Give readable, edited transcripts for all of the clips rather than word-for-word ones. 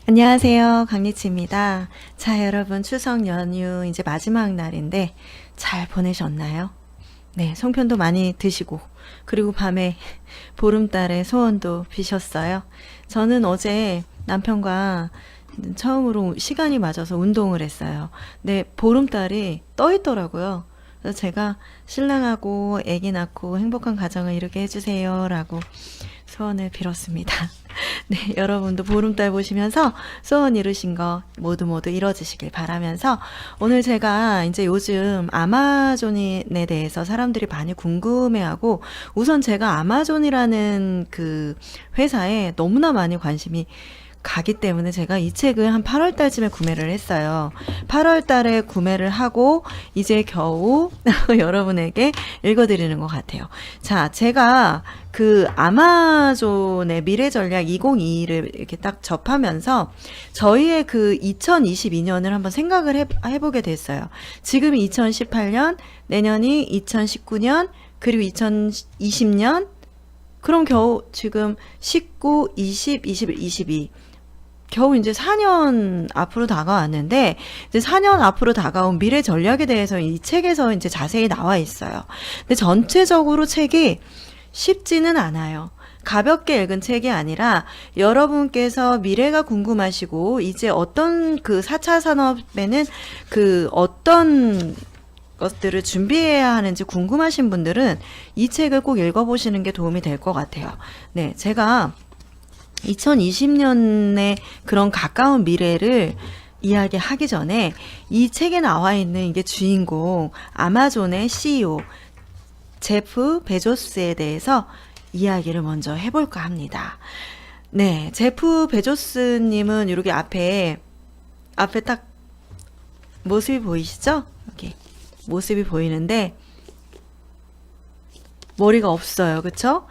안녕하세요. 강리치입니다. 자, 여러분 추석 연휴 이제 마지막 날인데 잘 보내셨나요? 네, 송편도 많이 드시고 그리고 밤에 보름달에 소원도 비셨어요. 저는 어제 남편과 처음으로 시간이 맞아서 운동을 했어요. 네, 보름달이 떠 있더라고요. 그래서 제가 신랑하고 아기 낳고 행복한 가정을 이루게 해주세요라고 소원을 빌었습니다. 네, 여러분도 보름달 보시면서 소원 이루신 거 모두 모두 이뤄지시길 바라면서 오늘 제가 이제 요즘 아마존에 대해서 사람들이 많이 궁금해하고 우선 제가 아마존이라는 그 회사에 너무나 많이 관심이 가기 때문에 제가 이 책을 한 8월 달쯤에 구매를 했어요. 8월 달에 구매를 하고 이제 겨우 여러분에게 읽어드리는 것 같아요. 자, 제가 그 아마존의 미래 전략 2022를 이렇게 딱 접하면서 저희의 그 2022년을 한번 생각을 해보게 됐어요. 지금이 2018년, 내년이 2019년, 그리고 2020년, 그럼 겨우 지금 19, 20, 21, 22. 겨우 이제 4년 앞으로 다가왔는데, 이제 4년 앞으로 다가온 미래 전략에 대해서 이 책에서 이제 자세히 나와 있어요. 근데 전체적으로 책이 쉽지는 않아요. 가볍게 읽은 책이 아니라 여러분께서 미래가 궁금하시고, 이제 어떤 그 4차 산업에는 그 어떤 것들을 준비해야 하는지 궁금하신 분들은 이 책을 꼭 읽어보시는 게 도움이 될 것 같아요. 네, 제가 2020년의 그런 가까운 미래를 이야기하기 전에 이 책에 나와 있는 이게 주인공 아마존의 CEO 제프 베조스에 대해서 이야기를 먼저 해볼까 합니다. 네, 제프 베조스님은 이렇게 앞에 딱 모습이 보이시죠? 이렇게 모습이 보이는데 머리가 없어요. 그쵸?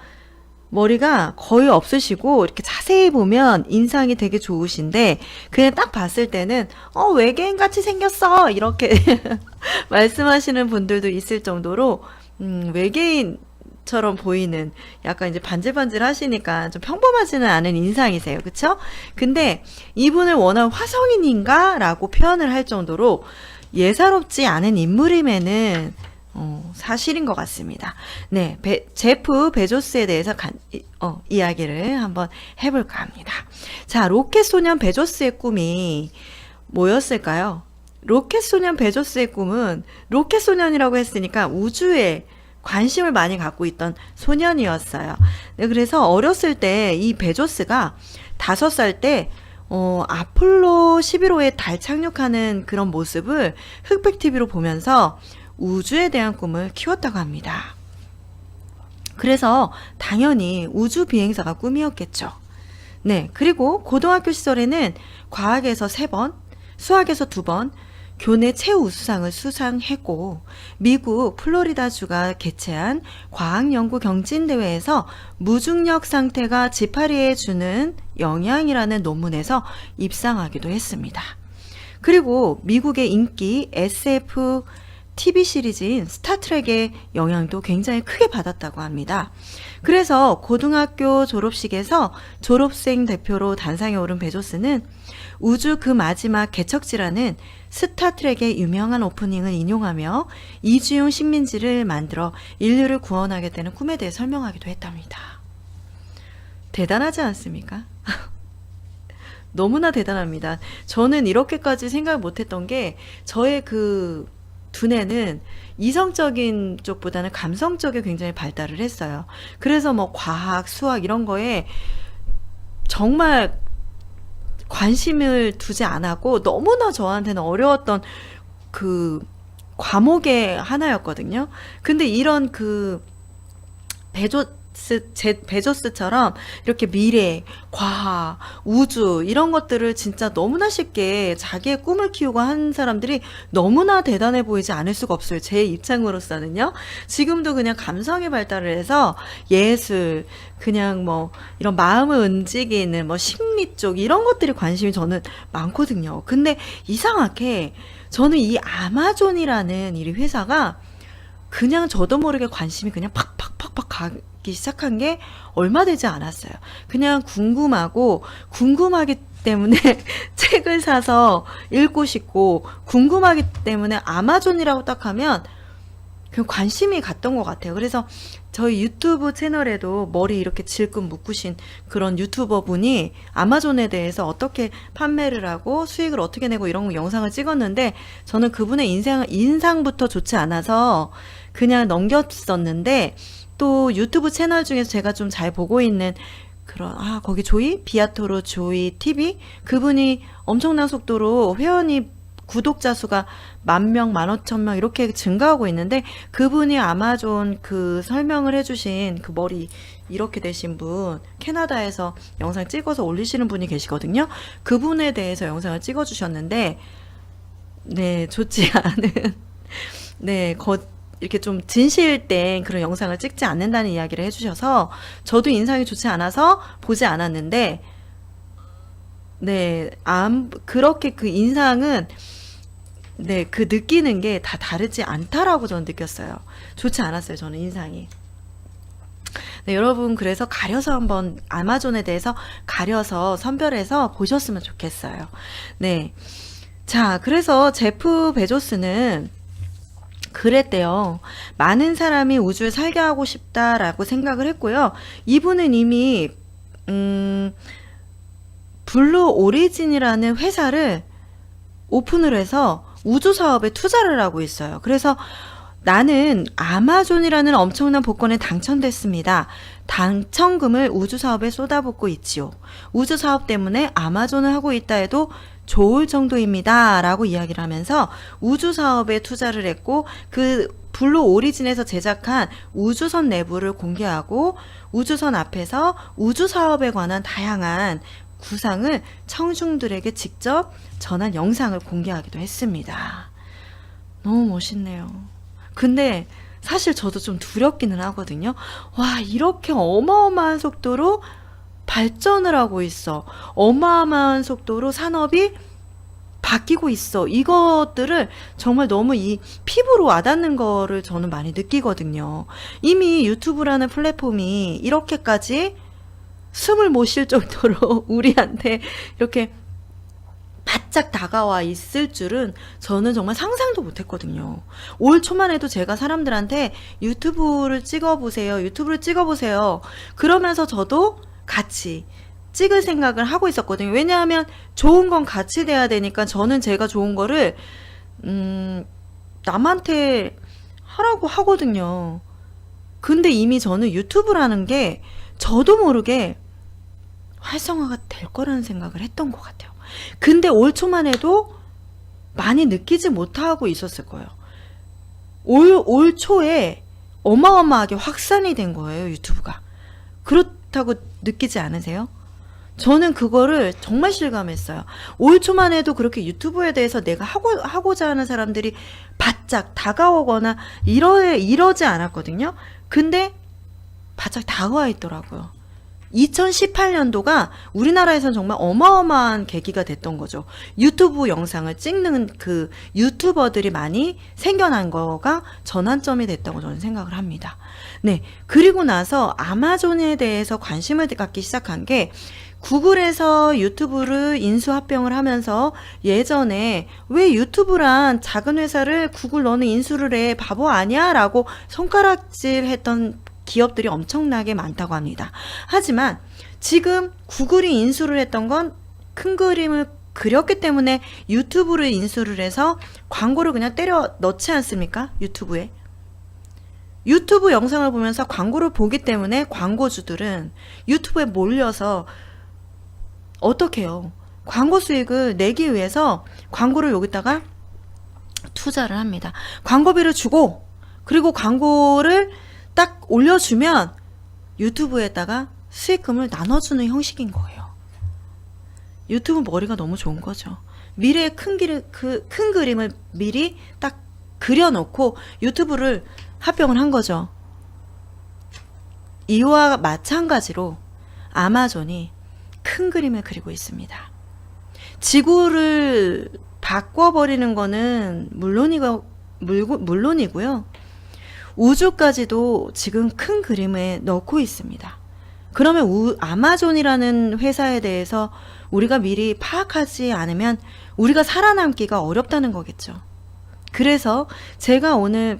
머리가 거의 없으시고 이렇게 자세히 보면 인상이 되게 좋으신데 그냥 딱 봤을 때는 외계인 같이 생겼어 이렇게 말씀하시는 분들도 있을 정도로 외계인처럼 보이는 약간 이제 반질반질 하시니까 좀 평범하지는 않은 인상이세요. 그쵸? 근데 이분을 워낙 화성인인가? 라고 표현을 할 정도로 예사롭지 않은 인물임에는 사실인 것 같습니다. 네, 제프 베조스에 대해서 이야기를 한번 해볼까 합니다. 자, 로켓소년 베조스의 꿈이 뭐였을까요? 로켓소년 베조스의 꿈은 로켓소년이라고 했으니까 우주에 관심을 많이 갖고 있던 소년이었어요. 네, 그래서 어렸을 때 이 베조스가 5살 때 아폴로 11호에 달 착륙하는 그런 모습을 흑백 TV로 보면서 우주에 대한 꿈을 키웠다고 합니다. 그래서 당연히 우주 비행사가 꿈이었겠죠. 네, 그리고 고등학교 시절에는 과학에서 3번, 수학에서 2번, 교내 최우수상을 수상했고 미국 플로리다주가 개최한 과학연구 경진대회에서 무중력 상태가 지파리에 주는 영향이라는 논문에서 입상하기도 했습니다. 그리고 미국의 인기 SF TV 시리즈인 스타트rek의 영향도 굉장히 크게 받았다고 합니다. 그래서 고등학교 졸업식에서 졸업생 대표로 단상에 오른 베조스는 우주 그 마지막 개척지라는 스타트rek의 유명한 오프닝을 인용하며 이주용 식민지를 만들어 인류를 구원하겠다는 꿈에 대해 설명하기도 했답니다. 대단하지 않습니까? 너무나 대단합니다. 저는 이렇게까지 생각을 못했던 게 저의 그 두뇌는 이성적인 쪽보다는 감성적에 굉장히 발달을 했어요. 그래서 뭐 과학, 수학 이런 거에 정말 관심을 두지 않았고 너무나 저한테는 어려웠던 그 과목의 하나였거든요. 근데 이런 그 베조스처럼 이렇게 미래, 과학, 우주 이런 것들을 진짜 너무나 쉽게 자기의 꿈을 키우고 한 사람들이 너무나 대단해 보이지 않을 수가 없어요. 제 입장으로서는요. 지금도 그냥 감성이 발달을 해서 예술, 그냥 뭐 이런 마음을 움직이는 뭐 심리 쪽 이런 것들이 관심이 저는 많거든요. 근데 이상하게 저는 이 아마존이라는 이 회사가 그냥 저도 모르게 관심이 그냥 팍팍팍팍 가기 시작한 게 얼마 되지 않았어요. 그냥 궁금하기 때문에 책을 사서 읽고 싶고 궁금하기 때문에 아마존이라고 딱 하면 그 관심이 갔던 것 같아요. 그래서 저희 유튜브 채널에도 머리 이렇게 질끈 묶으신 그런 유튜버 분이 아마존에 대해서 어떻게 판매를 하고 수익을 어떻게 내고 이런 영상을 찍었는데 저는 그분의 인상부터 좋지 않아서 그냥 넘겼었는데 또 유튜브 채널 중에서 제가 좀 잘 보고 있는 그런 거기 조이 비아토로 조이 TV 그분이 엄청난 속도로 회원이 구독자 수가 10,000명, 15,000명 이렇게 증가하고 있는데 그분이 아마존 그 설명을 해주신 그 머리 이렇게 되신 분 캐나다에서 영상 찍어서 올리시는 분이 계시거든요. 그분에 대해서 영상을 찍어 주셨는데 네 좋지 않은 네 이렇게 좀 진실된 그런 영상을 찍지 않는다는 이야기를 해주셔서 저도 인상이 좋지 않아서 보지 않았는데 네 그렇게 그 인상은 네, 그 느끼는 게 다 다르지 않다라고 저는 느꼈어요. 좋지 않았어요, 저는 인상이. 네, 여러분 그래서 가려서 한번 아마존에 대해서 가려서 선별해서 보셨으면 좋겠어요. 네. 자, 그래서 제프 베조스는 그랬대요. 많은 사람이 우주에 살게 하고 싶다라고 생각을 했고요. 이분은 이미 블루 오리진이라는 회사를 오픈을 해서 우주 사업에 투자를 하고 있어요. 그래서 나는 아마존이라는 엄청난 복권에 당첨됐습니다. 당첨금을 우주 사업에 쏟아붓고 있지요. 우주 사업 때문에 아마존을 하고 있다 해도 좋을 정도입니다. 라고 이야기를 하면서 우주 사업에 투자를 했고 그 블루 오리진에서 제작한 우주선 내부를 공개하고 우주선 앞에서 우주 사업에 관한 다양한 구상을 청중들에게 직접 전한 영상을 공개하기도 했습니다. 너무 멋있네요. 근데 사실 저도 좀 두렵기는 하거든요. 와, 이렇게 어마어마한 속도로 발전을 하고 있어. 어마어마한 속도로 산업이 바뀌고 있어. 이것들을 정말 너무 이 피부로 와닿는 거를 저는 많이 느끼거든요. 이미 유튜브라는 플랫폼이 이렇게까지 숨을 못 쉴 정도로 우리한테 이렇게 바짝 다가와 있을 줄은 저는 정말 상상도 못 했거든요. 올 초만 해도 제가 사람들한테 유튜브를 찍어보세요. 그러면서 저도 같이 찍을 생각을 하고 있었거든요. 왜냐하면 좋은 건 같이 돼야 되니까 저는 제가 좋은 거를 남한테 하라고 하거든요. 근데 이미 저는 유튜브라는 게 저도 모르게 활성화가 될 거라는 생각을 했던 것 같아요. 근데 올 초만 해도 많이 느끼지 못하고 있었을 거예요. 올 초에 어마어마하게 확산이 된 거예요, 유튜브가. 그렇다고 느끼지 않으세요? 저는 그거를 정말 실감했어요. 올 초만 해도 그렇게 유튜브에 대해서 내가 하고자 하는 사람들이 바짝 다가오거나 이러지 않았거든요. 근데 바짝 다가와 있더라고요. 2018년도가 우리나라에선 정말 어마어마한 계기가 됐던 거죠. 유튜브 영상을 찍는 그 유튜버들이 많이 생겨난 거가 전환점이 됐다고 저는 생각을 합니다. 네. 그리고 나서 아마존에 대해서 관심을 갖기 시작한 게 구글에서 유튜브를 인수합병을 하면서 예전에 왜 유튜브란 작은 회사를 구글 너는 인수를 해 바보 아니야? 라고 손가락질 했던 기업들이 엄청나게 많다고 합니다. 하지만 지금 구글이 인수를 했던 건 큰 그림을 그렸기 때문에 유튜브를 인수를 해서 광고를 그냥 때려 넣지 않습니까? 유튜브에. 유튜브 영상을 보면서 광고를 보기 때문에 광고주들은 유튜브에 몰려서 어떻게 해요? 광고 수익을 내기 위해서 광고를 여기다가 투자를 합니다. 광고비를 주고 그리고 광고를 딱 올려주면 유튜브에다가 수익금을 나눠주는 형식인 거예요. 유튜브 머리가 너무 좋은 거죠. 미래의 큰 그림을 미리 딱 그려놓고 유튜브를 합병을 한 거죠. 이와 마찬가지로 아마존이 큰 그림을 그리고 있습니다. 지구를 바꿔버리는 거는 물론이고요. 우주까지도 지금 큰 그림에 넣고 있습니다. 그러면 아마존이라는 회사에 대해서 우리가 미리 파악하지 않으면 우리가 살아남기가 어렵다는 거겠죠. 그래서 제가 오늘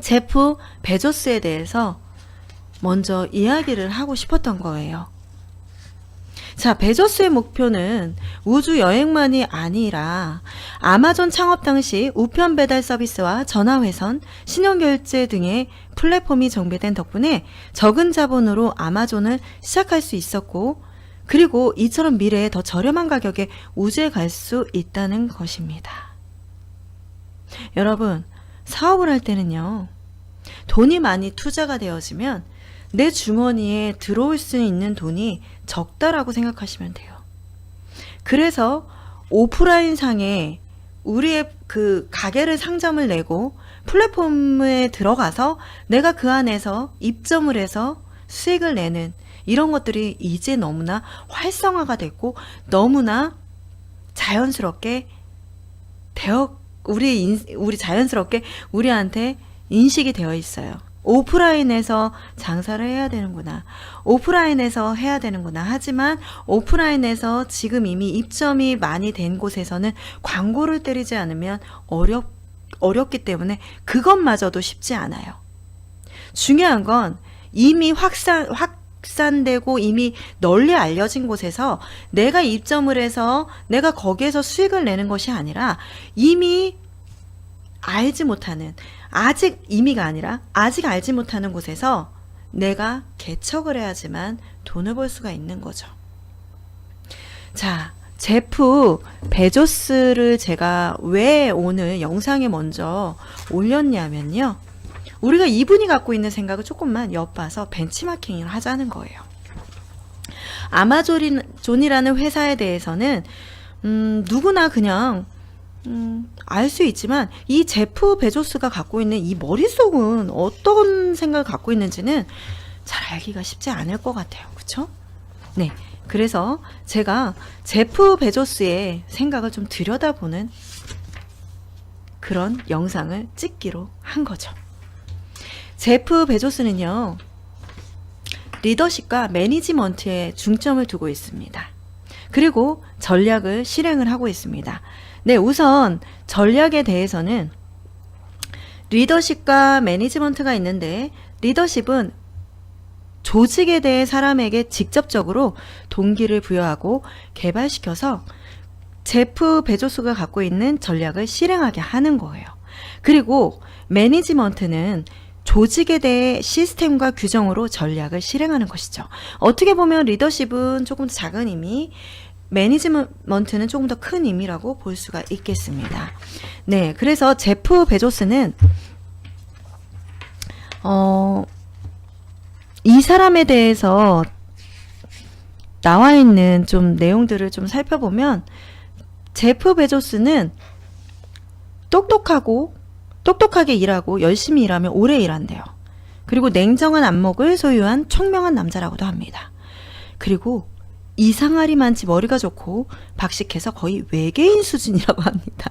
제프 베조스에 대해서 먼저 이야기를 하고 싶었던 거예요. 자, 베조스의 목표는 우주 여행만이 아니라 아마존 창업 당시 우편 배달 서비스와 전화회선, 신용결제 등의 플랫폼이 정비된 덕분에 적은 자본으로 아마존을 시작할 수 있었고, 그리고 이처럼 미래에 더 저렴한 가격에 우주에 갈 수 있다는 것입니다. 여러분, 사업을 할 때는요, 돈이 많이 투자가 되어지면 내 주머니에 들어올 수 있는 돈이 적다라고 생각하시면 돼요. 그래서 오프라인 상에 우리의 그 가게를 상점을 내고 플랫폼에 들어가서 내가 그 안에서 입점을 해서 수익을 내는 이런 것들이 이제 너무나 활성화가 됐고 너무나 자연스럽게 우리 자연스럽게 우리한테 인식이 되어 있어요. 오프라인에서 장사를 해야 되는구나. 오프라인에서 해야 되는구나. 하지만 오프라인에서 지금 이미 입점이 많이 된 곳에서는 광고를 때리지 않으면 어렵기 때문에 그것마저도 쉽지 않아요. 중요한 건 이미 확산되고 이미 널리 알려진 곳에서 내가 입점을 해서 내가 거기에서 수익을 내는 것이 아니라 이미 알지 못하는, 아직 이미가 아니라 아직 알지 못하는 곳에서 내가 개척을 해야지만 돈을 벌 수가 있는 거죠. 자, 제프 베조스를 제가 왜 오늘 영상에 먼저 올렸냐면요. 우리가 이분이 갖고 있는 생각을 조금만 엿봐서 벤치마킹을 하자는 거예요. 아마존이라는 회사에 대해서는 누구나 그냥 알 수 있지만 이 제프 베조스가 갖고 있는 이 머릿속은 어떤 생각을 갖고 있는지는 잘 알기가 쉽지 않을 것 같아요. 그쵸? 네. 그래서 제가 제프 베조스의 생각을 좀 들여다보는 그런 영상을 찍기로 한 거죠. 제프 베조스는요, 리더십과 매니지먼트에 중점을 두고 있습니다. 그리고 전략을 실행을 하고 있습니다. 네, 우선 전략에 대해서는 리더십과 매니지먼트가 있는데, 리더십은 조직에 대해 사람에게 직접적으로 동기를 부여하고 개발시켜서 제프 베조스가 갖고 있는 전략을 실행하게 하는 거예요. 그리고 매니지먼트는 조직에 대해 시스템과 규정으로 전략을 실행하는 것이죠. 어떻게 보면 리더십은 조금 더 작은 의미, 매니지먼트는 조금 더 큰 의미라고 볼 수가 있겠습니다. 네, 그래서 제프 베조스는 이 사람에 대해서 나와 있는 좀 내용들을 좀 살펴보면 제프 베조스는 똑똑하게 일하고 열심히 일하면 오래 일한대요. 그리고 냉정한 안목을 소유한 총명한 남자라고도 합니다. 그리고 이상하리만치 머리가 좋고 박식해서 거의 외계인 수준이라고 합니다.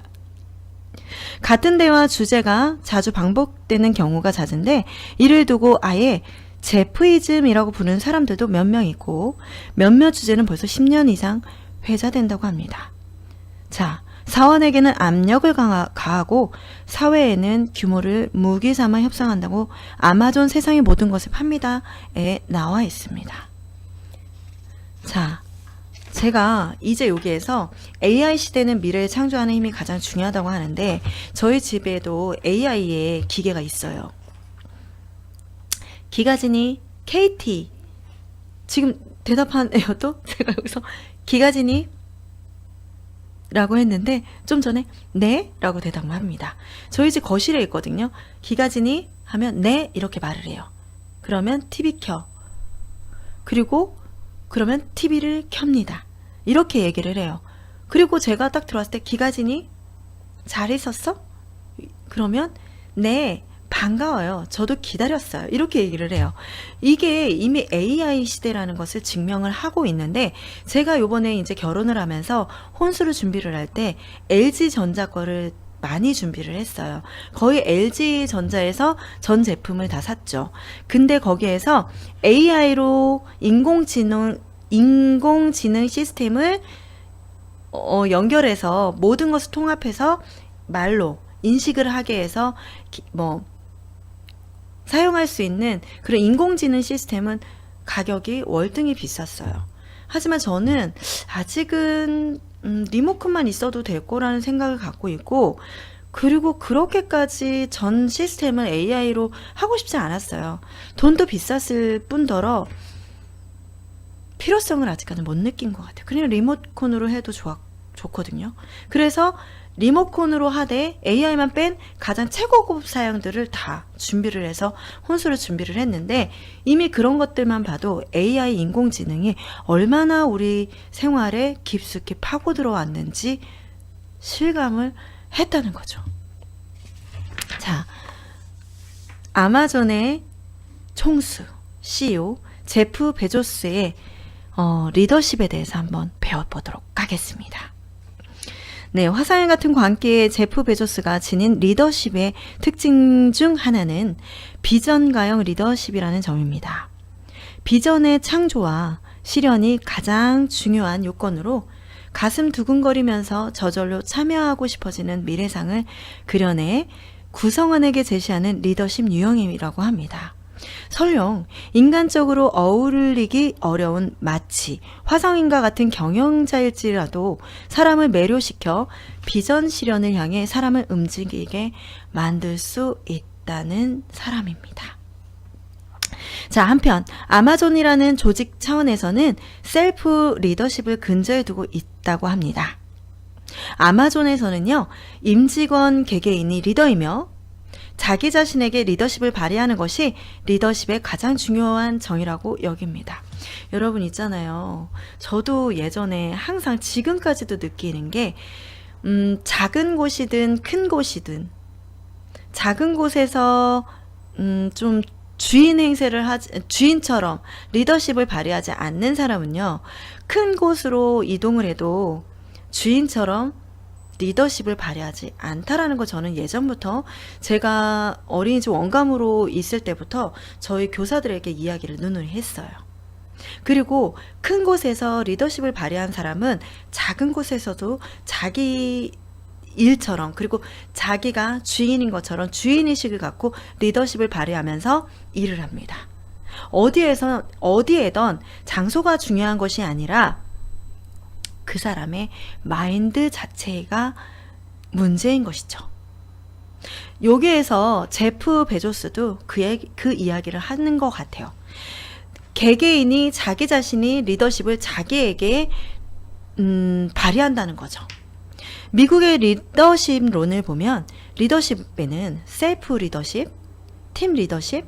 같은 대화 주제가 자주 반복되는 경우가 잦은데 이를 두고 아예 제프이즘이라고 부르는 사람들도 몇 명 있고 몇몇 주제는 벌써 10년 이상 회자된다고 합니다. 자, 사원에게는 압력을 가하고 사회에는 규모를 무기 삼아 협상한다고 아마존 세상의 모든 것을 팝니다에 나와 있습니다. 자, 제가 이제 여기에서 AI 시대는 미래를 창조하는 힘이 가장 중요하다고 하는데 저희 집에도 AI의 기계가 있어요. 기가진이 KT 지금 대답하네요. 또 제가 여기서 기가진이 라고 했는데 좀 전에 네? 라고 대답을 합니다. 저희 집 거실에 있거든요. 기가진이 하면 네? 이렇게 말을 해요. 그러면 TV 켜. 그리고 그러면 TV를 켭니다. 이렇게 얘기를 해요. 그리고 제가 딱 들어왔을 때 기가진이 잘 있었어? 그러면 네, 반가워요. 저도 기다렸어요. 이렇게 얘기를 해요. 이게 이미 AI 시대라는 것을 증명을 하고 있는데 제가 요번에 이제 결혼을 하면서 혼수를 준비를 할 때 LG전자 거를 많이 준비를 했어요. 거의 LG전자에서 전 제품을 다 샀죠. 근데 거기에서 AI로 인공지능 시스템을 연결해서 모든 것을 통합해서 말로 인식을 하게 해서 사용할 수 있는 그런 인공지능 시스템은 가격이 월등히 비쌌어요. 하지만 저는 아직은 리모컨만 있어도 될 거라는 생각을 갖고 있고, 그리고 그렇게까지 전 시스템을 AI로 하고 싶지 않았어요. 돈도 비쌌을 뿐더러 필요성을 아직까지 못 느낀 것 같아요. 그냥 리모컨으로 해도 좋거든요. 그래서 리모컨으로 하되 AI만 뺀 가장 최고급 사양들을 다 준비를 해서 혼수를 준비를 했는데, 이미 그런 것들만 봐도 AI 인공지능이 얼마나 우리 생활에 깊숙이 파고 들어왔는지 실감을 했다는 거죠. 자, 아마존의 총수 CEO 제프 베조스의 리더십에 대해서 한번 배워보도록 하겠습니다. 네, 화사인 같은 광기의 제프 베조스가 지닌 리더십의 특징 중 하나는 비전가형 리더십이라는 점입니다. 비전의 창조와 실현이 가장 중요한 요건으로 가슴 두근거리면서 저절로 참여하고 싶어지는 미래상을 그려내 구성원에게 제시하는 리더십 유형이라고 합니다. 설령 인간적으로 어울리기 어려운 마치 화성인과 같은 경영자일지라도 사람을 매료시켜 비전 실현을 향해 사람을 움직이게 만들 수 있다는 사람입니다. 자, 한편 아마존이라는 조직 차원에서는 셀프 리더십을 근저에 두고 있다고 합니다. 아마존에서는요, 임직원 개개인이 리더이며 자기 자신에게 리더십을 발휘하는 것이 리더십의 가장 중요한 정의라고 여깁니다. 여러분 있잖아요. 저도 예전에 항상 지금까지도 느끼는 게 작은 곳이든 큰 곳이든 작은 곳에서 좀 주인 행세를 주인처럼 리더십을 발휘하지 않는 사람은요, 큰 곳으로 이동을 해도 주인처럼 리더십을 발휘하지 않다라는 거 저는 예전부터 제가 어린이집 원감으로 있을 때부터 저희 교사들에게 이야기를 누누이 했어요. 그리고 큰 곳에서 리더십을 발휘한 사람은 작은 곳에서도 자기 일처럼, 그리고 자기가 주인인 것처럼 주인의식을 갖고 리더십을 발휘하면서 일을 합니다. 어디에든 장소가 중요한 것이 아니라 그 사람의 마인드 자체가 문제인 것이죠. 여기에서 제프 베조스도 그 이야기를 하는 것 같아요. 개개인이 자기 자신이 리더십을 자기에게 발휘한다는 거죠. 미국의 리더십론을 보면 리더십에는 셀프 리더십, 팀 리더십,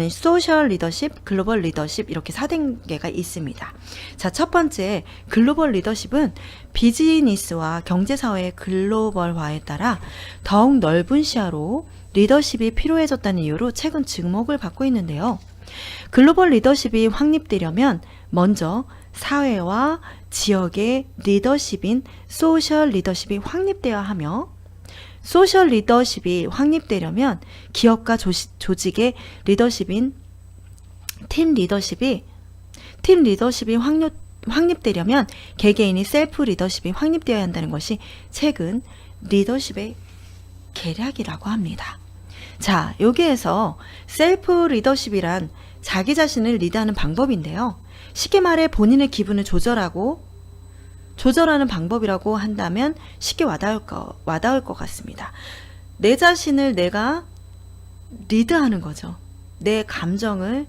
소셜 리더십, 글로벌 리더십 이렇게 4단계가 있습니다. 자, 첫 번째 글로벌 리더십은 비즈니스와 경제사회의 글로벌화에 따라 더욱 넓은 시야로 리더십이 필요해졌다는 이유로 최근 주목을 받고 있는데요. 글로벌 리더십이 확립되려면 먼저 사회와 지역의 리더십인 소셜 리더십이 확립되어야 하며, 소셜 리더십이 확립되려면 기업과 조직의 리더십인 팀 리더십이 확립되려면 개개인이 셀프 리더십이 확립되어야 한다는 것이 최근 리더십의 계략이라고 합니다. 자, 여기에서 셀프 리더십이란 자기 자신을 리드하는 방법인데요. 쉽게 말해 본인의 기분을 조절하는 방법이라고 한다면 쉽게 와닿을 것 같습니다. 내 자신을 내가 리드하는 거죠. 내 감정을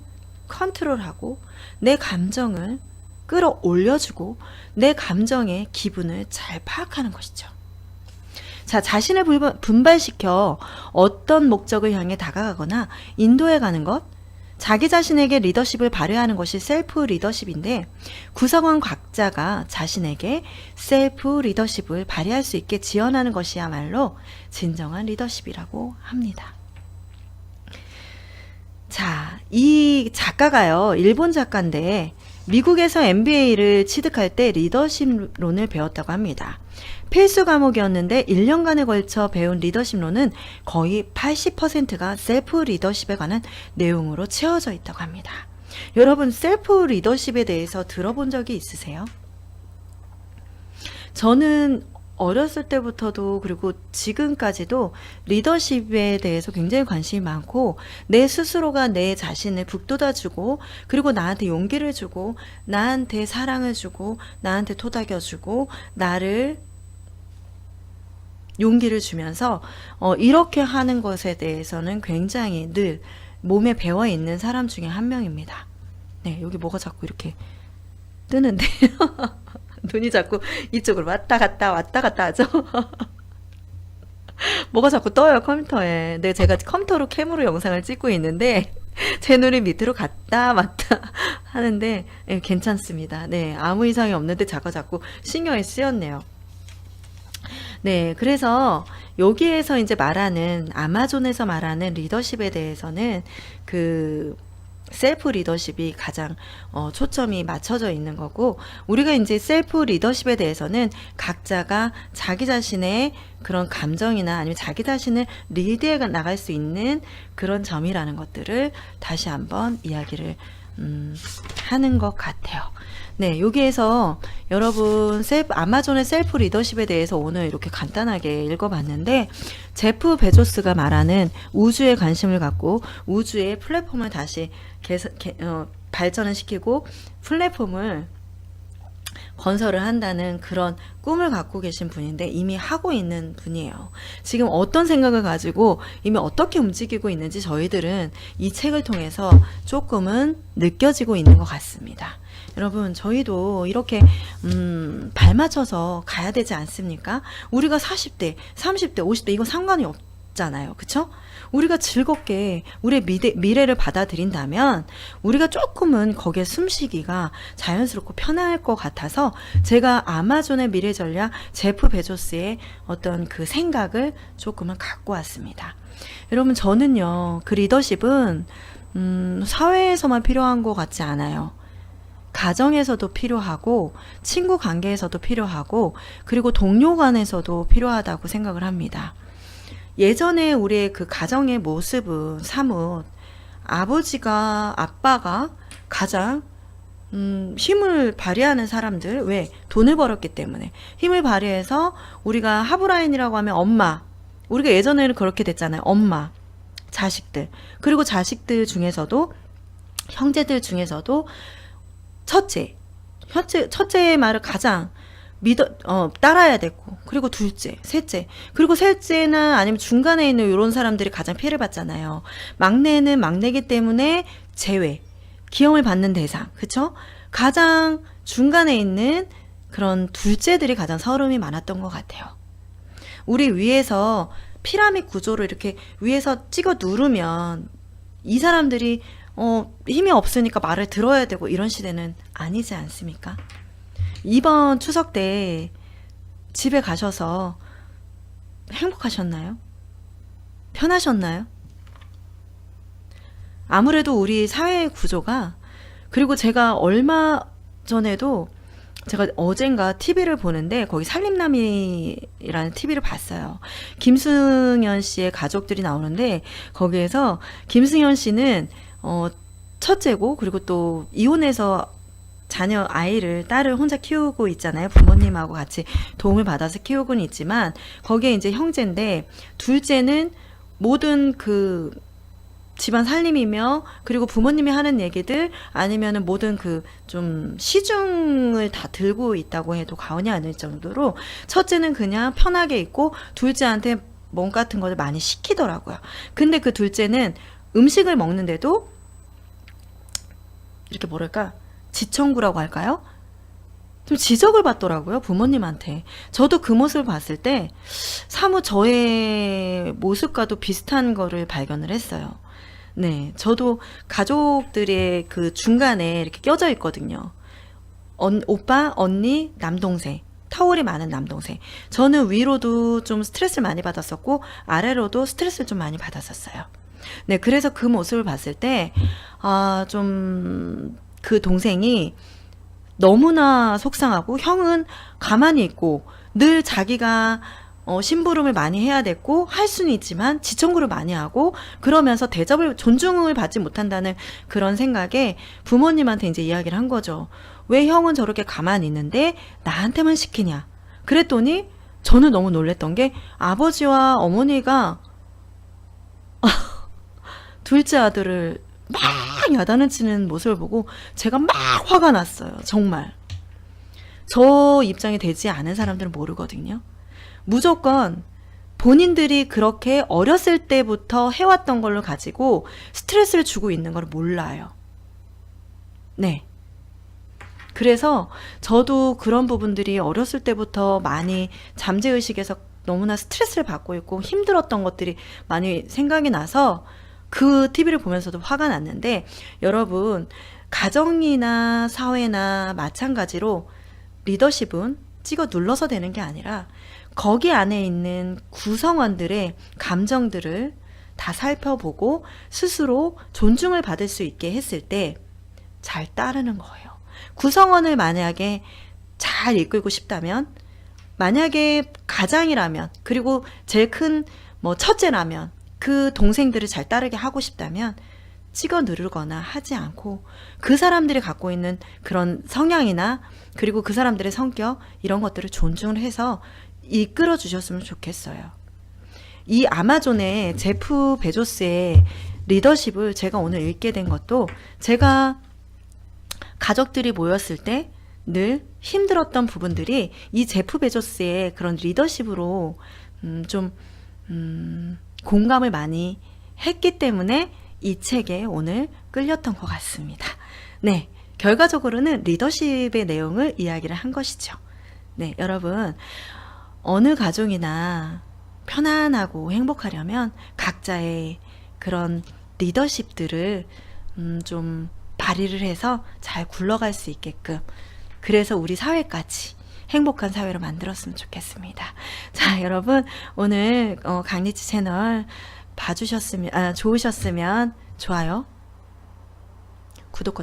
컨트롤하고 내 감정을 끌어올려주고 내 감정의 기분을 잘 파악하는 것이죠. 자, 자신을 분발시켜 어떤 목적을 향해 다가가거나 인도해가는 것, 자기 자신에게 리더십을 발휘하는 것이 셀프 리더십인데, 구성원 각자가 자신에게 셀프 리더십을 발휘할 수 있게 지원하는 것이야말로 진정한 리더십이라고 합니다. 자, 이 작가가요, 일본 작가인데 미국에서 MBA를 취득할 때 리더십론을 배웠다고 합니다. 필수 과목이었는데 1년간에 걸쳐 배운 리더십론은 거의 80%가 셀프 리더십에 관한 내용으로 채워져 있다고 합니다. 여러분, 셀프 리더십에 대해서 들어본 적이 있으세요? 저는 어렸을 때부터도 그리고 지금까지도 리더십에 대해서 굉장히 관심이 많고, 내 스스로가 내 자신을 북돋아주고, 그리고 나한테 용기를 주고, 나한테 사랑을 주고, 나한테 토닥여주고, 나를 용기를 주면서 이렇게 하는 것에 대해서는 굉장히 늘 몸에 배어 있는 사람 중에 한 명입니다. 네, 여기 뭐가 자꾸 이렇게 뜨는데 눈이 자꾸 이쪽으로 왔다 갔다 하죠. 뭐가 자꾸 떠요, 컴퓨터에. 네, 제가 컴퓨터로 캠으로 영상을 찍고 있는데 제 눈이 밑으로 갔다 왔다 하는데 네, 괜찮습니다. 네, 아무 이상이 없는데 자꾸 신경이 쓰였네요. 네, 그래서 여기에서 이제 말하는, 아마존에서 말하는 리더십에 대해서는 그 셀프 리더십이 가장 초점이 맞춰져 있는 거고, 우리가 이제 셀프 리더십에 대해서는 각자가 자기 자신의 그런 감정이나 아니면 자기 자신을 리드해 나갈 수 있는 그런 점이라는 것들을 다시 한번 이야기를 하는 것 같아요. 네, 여기에서 여러분 아마존의 셀프 리더십에 대해서 오늘 이렇게 간단하게 읽어봤는데, 제프 베조스가 말하는 우주에 관심을 갖고 우주의 플랫폼을 다시 발전을 시키고 플랫폼을 건설을 한다는 그런 꿈을 갖고 계신 분인데, 이미 하고 있는 분이에요. 지금 어떤 생각을 가지고 이미 어떻게 움직이고 있는지 저희들은 이 책을 통해서 조금은 느껴지고 있는 것 같습니다. 여러분, 저희도 이렇게 발맞춰서 가야 되지 않습니까? 우리가 40대, 30대, 50대 이거 상관이 없잖아요. 그쵸? 우리가 즐겁게 우리의 미래를 받아들인다면 우리가 조금은 거기에 숨쉬기가 자연스럽고 편할 것 같아서, 제가 아마존의 미래 전략 제프 베조스의 어떤 그 생각을 조금은 갖고 왔습니다. 여러분, 저는요, 그 리더십은 사회에서만 필요한 것 같지 않아요. 가정에서도 필요하고, 친구 관계에서도 필요하고, 그리고 동료 간에서도 필요하다고 생각을 합니다. 예전에 우리의 그 가정의 모습은 사뭇 아빠가 가장 힘을 발휘하는 사람들, 왜? 돈을 벌었기 때문에 힘을 발휘해서, 우리가 하브라인이라고 하면 엄마, 우리가 예전에는 그렇게 됐잖아요. 엄마, 자식들, 그리고 자식들 중에서도, 형제들 중에서도 첫째의 말을 가장 따라야 되고, 그리고 둘째, 셋째, 그리고 셋째는 아니면 중간에 있는 이런 사람들이 가장 피해를 받잖아요. 막내는 막내기 때문에 제외, 기형을 받는 대상, 그쵸? 가장 중간에 있는 그런 둘째들이 가장 서름이 많았던 것 같아요. 우리 위에서 피라미드 구조를 이렇게 위에서 찍어 누르면 이 사람들이 힘이 없으니까 말을 들어야 되고 이런 시대는 아니지 않습니까? 이번 추석 때 집에 가셔서 행복하셨나요? 편하셨나요? 아무래도 우리 사회 구조가, 그리고 제가 얼마 전에도 제가 어젠가 TV를 보는데 거기 살림남이라는 TV를 봤어요. 김승현 씨의 가족들이 나오는데, 거기에서 김승현 씨는 첫째고, 그리고 또 이혼해서 딸을 혼자 키우고 있잖아요. 부모님하고 같이 도움을 받아서 키우고는 있지만, 거기에 이제 형제인데, 둘째는 모든 그 집안 살림이며, 그리고 부모님이 하는 얘기들, 아니면은 모든 그 좀 시중을 다 들고 있다고 해도 과언이 아닐 정도로, 첫째는 그냥 편하게 있고, 둘째한테 뭔 같은 거를 많이 시키더라고요. 근데 그 둘째는 음식을 먹는데도 이렇게 뭐랄까, 지청구라고 할까요? 좀 지적을 받더라고요, 부모님한테. 저도 그 모습을 봤을 때 사뭇 저의 모습과도 비슷한 거를 발견을 했어요. 네, 저도 가족들의 그 중간에 이렇게 껴져 있거든요. 오빠, 언니, 남동생, 터울이 많은 남동생. 저는 위로도 좀 스트레스를 많이 받았었고, 아래로도 스트레스를 좀 많이 받았었어요. 네, 그래서 그 모습을 봤을 때, 좀 그 동생이 너무나 속상하고, 형은 가만히 있고 늘 자기가 심부름을 많이 해야 됐고 할 수는 있지만 지청구를 많이 하고 그러면서 대접을 존중을 받지 못한다는 그런 생각에 부모님한테 이제 이야기를 한 거죠. 왜 형은 저렇게 가만히 있는데 나한테만 시키냐. 그랬더니 저는 너무 놀랬던 게 아버지와 어머니가 둘째 아들을 막 야단을 치는 모습을 보고 제가 막 화가 났어요. 정말. 저 입장이 되지 않은 사람들은 모르거든요. 무조건 본인들이 그렇게 어렸을 때부터 해왔던 걸로 가지고 스트레스를 주고 있는 걸 몰라요. 네. 그래서 저도 그런 부분들이 어렸을 때부터 많이 잠재의식에서 너무나 스트레스를 받고 있고 힘들었던 것들이 많이 생각이 나서 그 TV를 보면서도 화가 났는데, 여러분, 가정이나 사회나 마찬가지로 리더십은 찍어 눌러서 되는 게 아니라 거기 안에 있는 구성원들의 감정들을 다 살펴보고 스스로 존중을 받을 수 있게 했을 때 잘 따르는 거예요. 구성원을 만약에 잘 이끌고 싶다면, 만약에 가장이라면, 그리고 제일 큰 첫째라면 그 동생들을 잘 따르게 하고 싶다면 찍어 누르거나 하지 않고 그 사람들이 갖고 있는 그런 성향이나 그리고 그 사람들의 성격, 이런 것들을 존중을 해서 이끌어 주셨으면 좋겠어요. 이 아마존의 제프 베조스의 리더십을 제가 오늘 읽게 된 것도, 제가 가족들이 모였을 때 늘 힘들었던 부분들이 이 제프 베조스의 그런 리더십으로 공감을 많이 했기 때문에 이 책에 오늘 끌렸던 것 같습니다. 네, 결과적으로는 리더십의 내용을 이야기를 한 것이죠. 네, 여러분, 어느 가정이나 편안하고 행복하려면 각자의 그런 리더십들을 좀 발휘를 해서 잘 굴러갈 수 있게끔, 그래서 우리 사회까지 행복한 사회로 만들었으면 좋겠습니다. 자, 여러분, 오늘 강리치 채널 봐주셨으면, 좋으셨으면 좋아요, 구독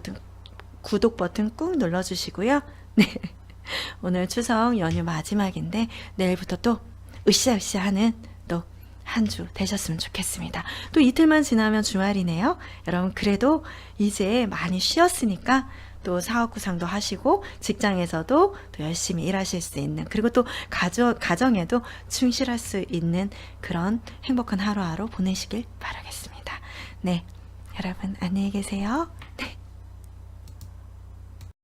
버튼 꾹 눌러주시고요. 네, 오늘 추석 연휴 마지막인데 내일부터 또 으쌰으쌰 하는 또 한 주 되셨으면 좋겠습니다. 또 이틀만 지나면 주말이네요. 여러분, 그래도 이제 많이 쉬었으니까 또 사업 구상도 하시고 직장에서도 또 열심히 일하실 수 있는, 그리고 또 가정에도 충실할 수 있는 그런 행복한 하루하루 보내시길 바라겠습니다. 네, 여러분 안녕히 계세요.